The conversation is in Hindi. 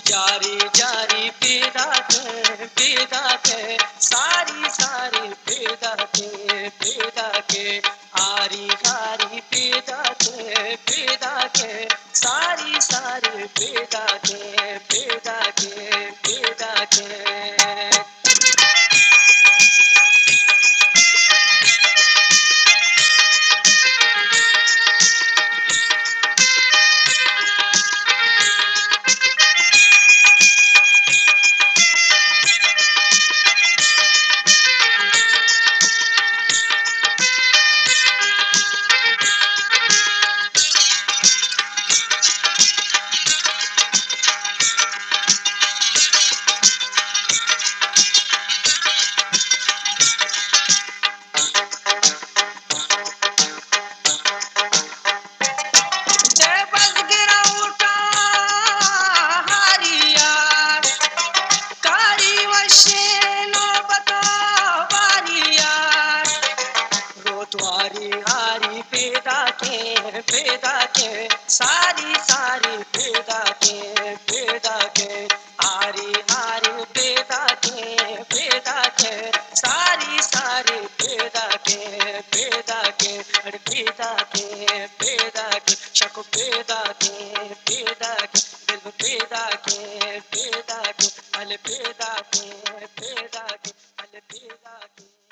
जारी जारी पैदा के सारी सारी पैदा के आरी हारी पैदा के सारी सारी पैदा के पैदा के सारी सारी पैदा के आरी हारी पैदा के सारी सारी पैदा के अरे पैदा के शक पैदा के दिल पैदा के अल पैदा के अल पैदा के